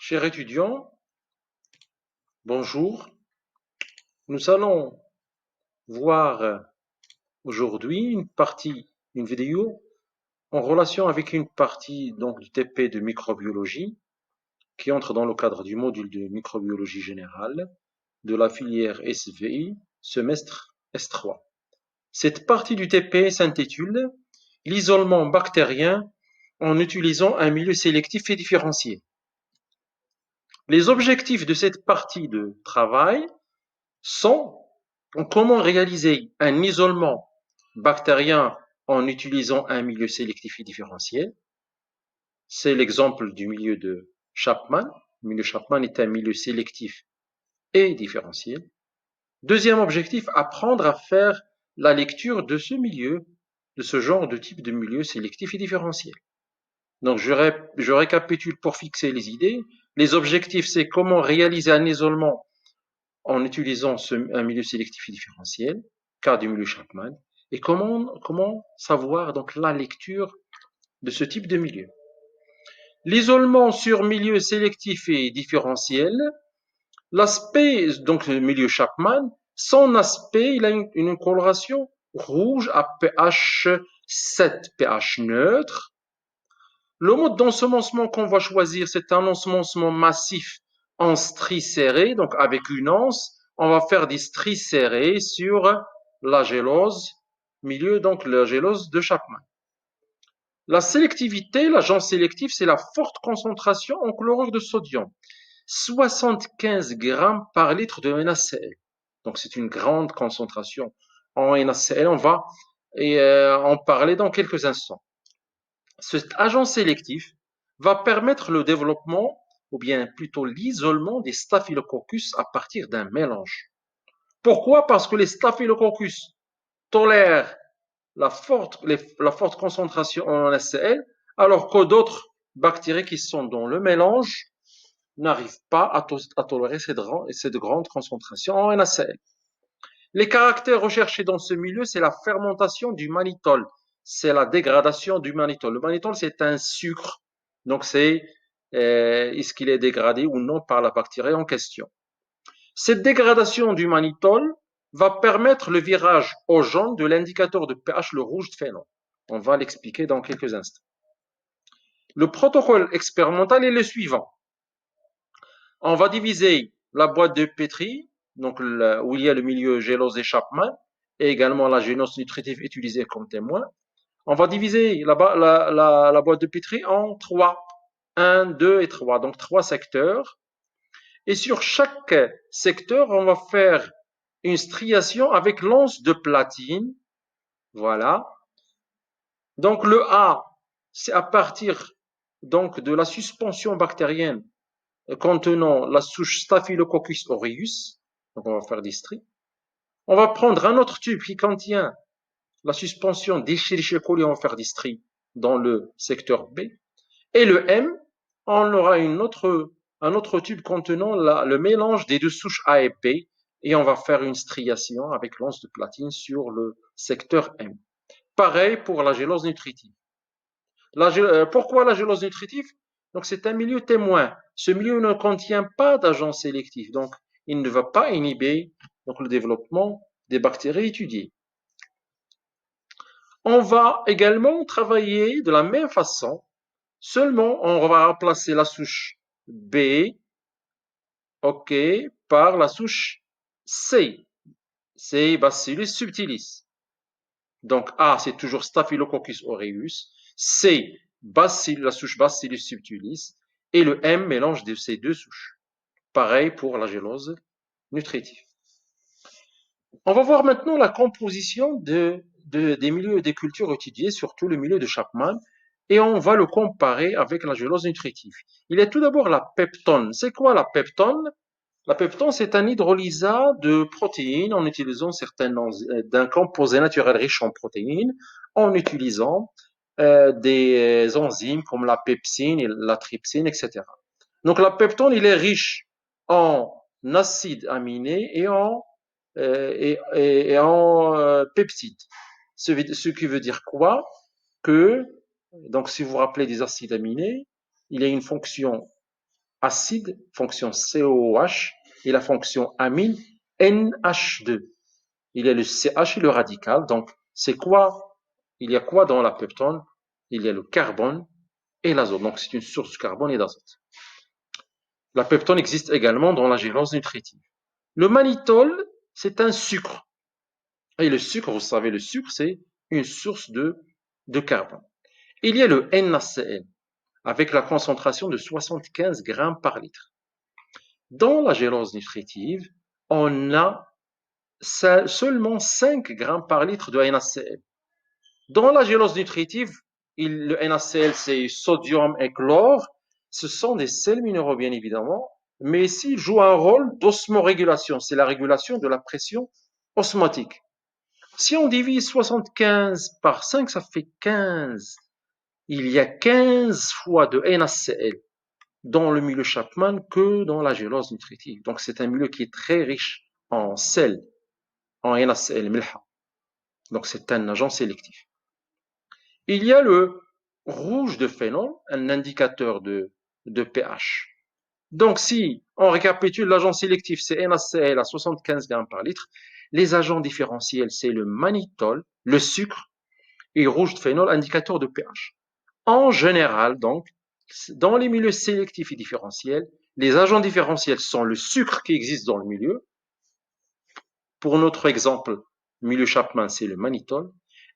Chers étudiants, bonjour. Nous allons voir aujourd'hui une vidéo en relation avec une partie donc du TP de microbiologie qui entre dans le cadre du module de microbiologie générale de la filière SVI, semestre S3. Cette partie du TP s'intitule l'isolement bactérien en utilisant un milieu sélectif et différencié. Les objectifs de cette partie de travail sont comment réaliser un isolement bactérien en utilisant un milieu sélectif et différentiel. C'est l'exemple du milieu de Chapman. Le milieu Chapman est un milieu sélectif et différentiel. Deuxième objectif, apprendre à faire la lecture de ce milieu, de ce genre de type de milieu sélectif et différentiel. Donc je récapitule pour fixer les idées. Les objectifs, c'est comment réaliser un isolement en utilisant un milieu sélectif et différentiel, cas du milieu Chapman, et comment savoir donc la lecture de ce type de milieu. L'isolement sur milieu sélectif et différentiel, l'aspect, donc le milieu Chapman, son aspect, il a une coloration rouge à pH 7, pH neutre. Le mode d'ensemencement qu'on va choisir, c'est un ensemencement massif en stries serrées, donc avec une anse, on va faire des stries serrées sur la gélose, milieu donc la gélose de Chapman. La sélectivité, l'agent sélectif, c'est la forte concentration en chlorure de sodium, 75 grammes par litre de NaCl. Donc c'est une grande concentration en NaCl. On va en parler dans quelques instants. Cet agent sélectif va permettre le développement, ou bien plutôt l'isolement des staphylococcus à partir d'un mélange. Pourquoi? Parce que les staphylococcus tolèrent la forte concentration en NaCl, alors que d'autres bactéries qui sont dans le mélange n'arrivent pas à tolérer cette grande concentration en NaCl. Les caractères recherchés dans ce milieu, c'est la fermentation du mannitol, c'est la dégradation du mannitol. Le mannitol, c'est un sucre, donc est-ce qu'il est dégradé ou non par la bactérie en question. Cette dégradation du mannitol va permettre le virage au jaune de l'indicateur de pH, le rouge de phénol. On va l'expliquer dans quelques instants. Le protocole expérimental est le suivant. On va diviser la boîte de Petri, donc où il y a le milieu gélose et Chapman, et également la génose nutritive utilisée comme témoin. On va diviser la boîte de Petri en 3. 1, 2 et 3, donc 3 secteurs. Et sur chaque secteur, on va faire une striation avec l'once de platine. Voilà. Donc le A, c'est à partir donc de la suspension bactérienne contenant la souche Staphylococcus aureus. Donc on va faire des stries. On va prendre un autre tube qui contient la suspension d'Escherichia coli, on va faire des stries dans le secteur B. Et le M, on aura un autre tube contenant le mélange des deux souches A et B, et on va faire une striation avec l'once de platine sur le secteur M. Pareil pour la gélose nutritive. Pourquoi la gélose nutritive? Donc c'est un milieu témoin. Ce milieu ne contient pas d'agent sélectif, donc il ne va pas inhiber donc, le développement des bactéries étudiées. On va également travailler de la même façon, seulement on va remplacer la souche B, ok, par la souche C, c'est Bacillus subtilis. Donc A, c'est toujours Staphylococcus aureus, C, la souche Bacillus subtilis, et le M, mélange de ces deux souches. Pareil pour la gélose nutritive. On va voir maintenant la composition des milieux des cultures étudiés, surtout le milieu de Chapman, et on va le comparer avec la gélose nutritive. Il y a tout d'abord la peptone. C'est quoi la peptone? La peptone, c'est un hydrolysat de protéines en utilisant d'un composé naturel riche en protéines, en utilisant des enzymes comme la pepsine et la trypsine, etc. Donc la peptone, il est riche en acides aminés et en peptides. Ce qui veut dire quoi? Que, donc si vous vous rappelez des acides aminés, il y a une fonction acide, fonction COOH, et la fonction amine, NH2. Il y a le CH et le radical. Donc, c'est quoi? Il y a quoi dans la peptone? Il y a le carbone et l'azote. Donc, c'est une source de carbone et d'azote. La peptone existe également dans la gélose nutritive. Le mannitol, c'est un sucre. Et le sucre, vous savez, le sucre, c'est une source de carbone. Il y a le NaCl, avec la concentration de 75 grammes par litre. Dans la gélose nutritive, on a seulement 5 grammes par litre de NaCl. Dans la gélose nutritive, le NaCl, c'est sodium et chlore. Ce sont des sels minéraux, bien évidemment, mais ici, ils jouent un rôle d'osmorégulation. C'est la régulation de la pression osmotique. Si on divise 75 par 5, ça fait 15. Il y a 15 fois de NaCl dans le milieu Chapman que dans la gélose nutritive. Donc, c'est un milieu qui est très riche en sel, en NaCl, milha. Donc, c'est un agent sélectif. Il y a le rouge de phénol, un indicateur de pH. Donc, si on récapitule, l'agent sélectif, c'est NaCl à 75 grammes par litre. Les agents différentiels, c'est le mannitol, le sucre, et rouge de phénol, indicateur de pH. En général, donc, dans les milieux sélectifs et différentiels, les agents différentiels sont le sucre qui existe dans le milieu. Pour notre exemple, milieu Chapman, c'est le mannitol.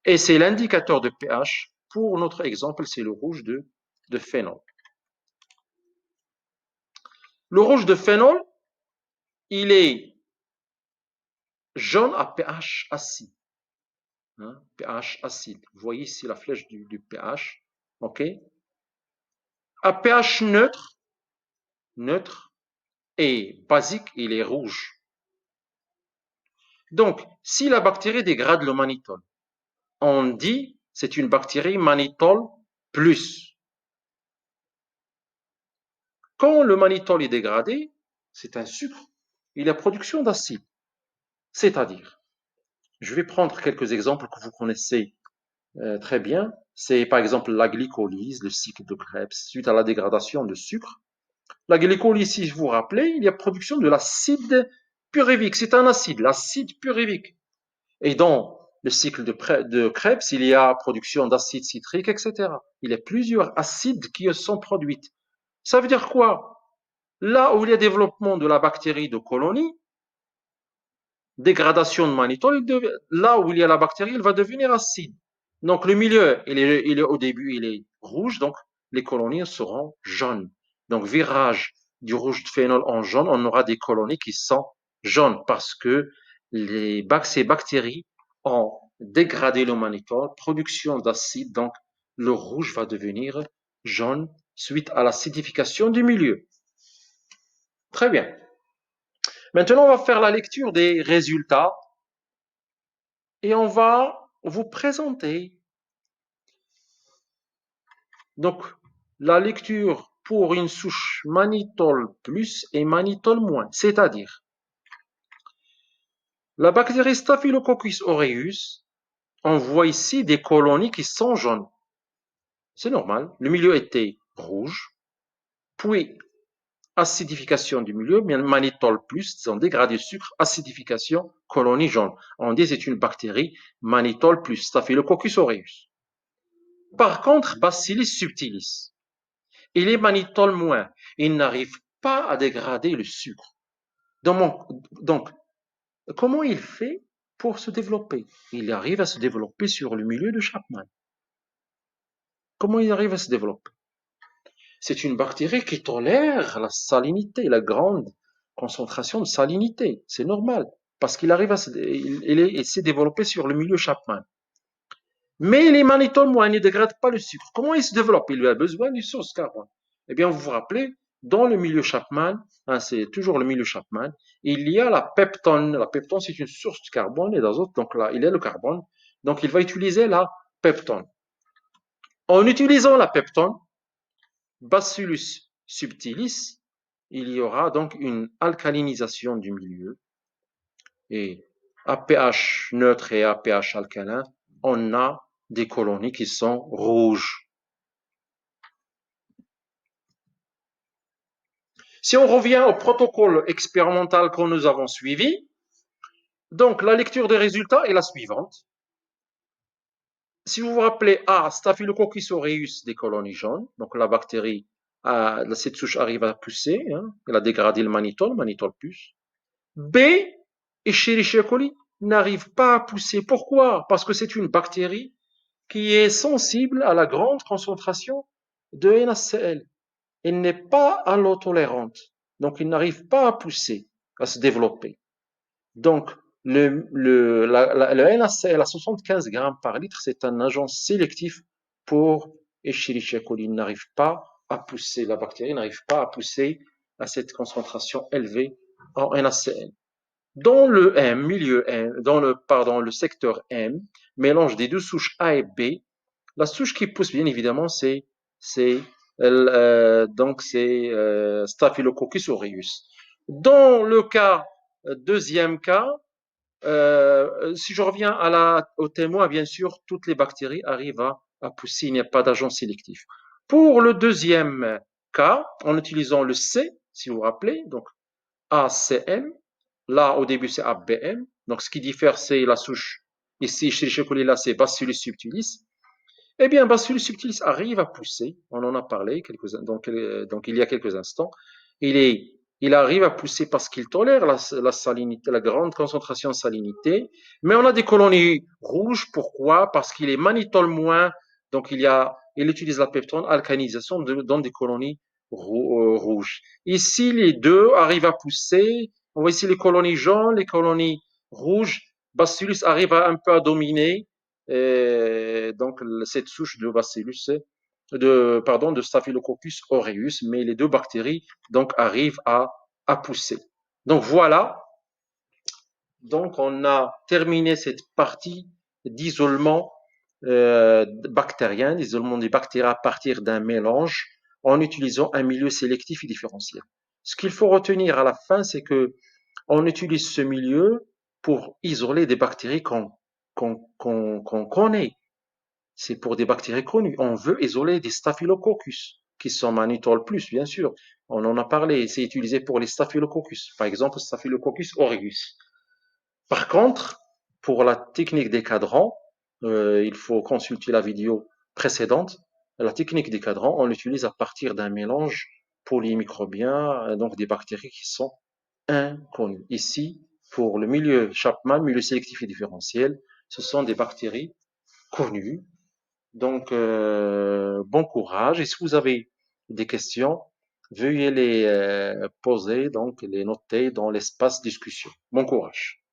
Et c'est l'indicateur de pH. Pour notre exemple, c'est le rouge de phénol. Le rouge de phénol, il est jaune à pH acide. Hein, pH acide. Vous voyez ici la flèche du pH. OK? À pH neutre et basique, il est rouge. Donc, si la bactérie dégrade le mannitol, on dit c'est une bactérie mannitol plus. Quand le mannitol est dégradé, c'est un sucre, il y a production d'acide. C'est-à-dire, je vais prendre quelques exemples que vous connaissez très bien. C'est par exemple la glycolyse, le cycle de Krebs, suite à la dégradation de sucre. La glycolyse, si vous vous rappelez, il y a production de l'acide pyruvique. C'est un acide, l'acide pyruvique. Et dans le cycle de Krebs, il y a production d'acide citrique, etc. Il y a plusieurs acides qui sont produits. Ça veut dire quoi? Là où il y a développement de la bactérie de colonie, dégradation de mannitol, là où il y a la bactérie, elle va devenir acide. Donc le milieu, au début, il est rouge, donc les colonies seront jaunes. Donc virage du rouge de phénol en jaune, on aura des colonies qui sont jaunes parce que ces bactéries ont dégradé le mannitol, production d'acide, donc le rouge va devenir jaune suite à l'acidification du milieu. Très bien. Maintenant, on va faire la lecture des résultats et on va vous présenter donc la lecture pour une souche mannitol plus et mannitol moins, c'est-à-dire la bactérie Staphylococcus aureus, on voit ici des colonies qui sont jaunes. C'est normal, le milieu était rouge, puis acidification du milieu, mannitol plus, c'est un dégradé de sucre, acidification, colonie jaune. On dit c'est une bactérie mannitol plus, Staphylococcus aureus. Par contre, Bacillus subtilis, il est mannitol moins. Il n'arrive pas à dégrader le sucre. Donc, comment il fait pour se développer? Il arrive à se développer sur le milieu de Chapman. Comment il arrive à se développer? C'est une bactérie qui tolère la salinité, la grande concentration de salinité. C'est normal, parce qu'il arrive il s'est développé sur le milieu Chapman. Mais les mannitols moins ne dégradent pas le sucre. Comment il se développe? Il a besoin d'une source carbone. Eh bien, vous vous rappelez, dans le milieu Chapman, hein, c'est toujours le milieu Chapman, il y a la peptone. La peptone, c'est une source de carbone et d'azote. Donc là, il est le carbone. Donc, il va utiliser la peptone. En utilisant la peptone, Bacillus subtilis, il y aura donc une alcalinisation du milieu. Et à pH neutre et à pH alcalin, on a des colonies qui sont rouges. Si on revient au protocole expérimental que nous avons suivi, donc la lecture des résultats est la suivante. Si vous vous rappelez A, Staphylococcus aureus des colonies jaunes, donc la bactérie, cette souche arrive à pousser, hein, elle a dégradé le mannitol plus. B, Escherichia coli n'arrive pas à pousser. Pourquoi? Parce que c'est une bactérie qui est sensible à la grande concentration de NaCl. Elle n'est pas allotolérante, donc il n'arrive pas à pousser, à se développer. Donc, le NaCl à 75 grammes par litre, c'est un agent sélectif pour Escherichia coli. Il n'arrive pas à pousser, la bactérie n'arrive pas à pousser à cette concentration élevée en NaCl. Dans le M, milieu M, le secteur M, mélange des deux souches A et B, la souche qui pousse, bien évidemment, c'est Staphylococcus aureus. Dans le deuxième cas, si je reviens au témoin, bien sûr, toutes les bactéries arrivent à pousser, il n'y a pas d'agent sélectif. Pour le deuxième cas, en utilisant le C, si vous vous rappelez, donc ACM, là au début c'est ABM, donc ce qui diffère c'est la souche, ici chez les chocolats là c'est Bacillus subtilis. Eh bien, Bacillus subtilis arrive à pousser, on en a parlé donc il y a quelques instants. Il arrive à pousser parce qu'il tolère la salinité, la grande concentration de salinité, mais on a des colonies rouges. Pourquoi? Parce qu'il est mannitol moins, donc il utilise la peptone alcanisation dans des colonies rouges. Ici, les deux arrivent à pousser. On voit ici les colonies jaunes, les colonies rouges. Bacillus arrive un peu à dominer donc cette souche de Bacillus, de Staphylococcus aureus, mais les deux bactéries donc arrivent à pousser. Donc voilà, donc on a terminé cette partie d'isolement bactérien, d'isolement des bactéries à partir d'un mélange en utilisant un milieu sélectif et différentiel. Ce qu'il faut retenir à la fin, c'est que on utilise ce milieu pour isoler des bactéries qu'on connaît. C'est pour des bactéries connues. On veut isoler des staphylococcus, qui sont mannitol plus, bien sûr. On en a parlé. C'est utilisé pour les staphylococcus. Par exemple, staphylococcus aureus. Par contre, pour la technique des cadrans, il faut consulter la vidéo précédente. La technique des cadrans, on l'utilise à partir d'un mélange polymicrobien, donc des bactéries qui sont inconnues. Ici, pour le milieu Chapman, milieu sélectif et différentiel, ce sont des bactéries connues. Donc, bon courage. Et si vous avez des questions, veuillez les poser, donc les noter dans l'espace discussion. Bon courage.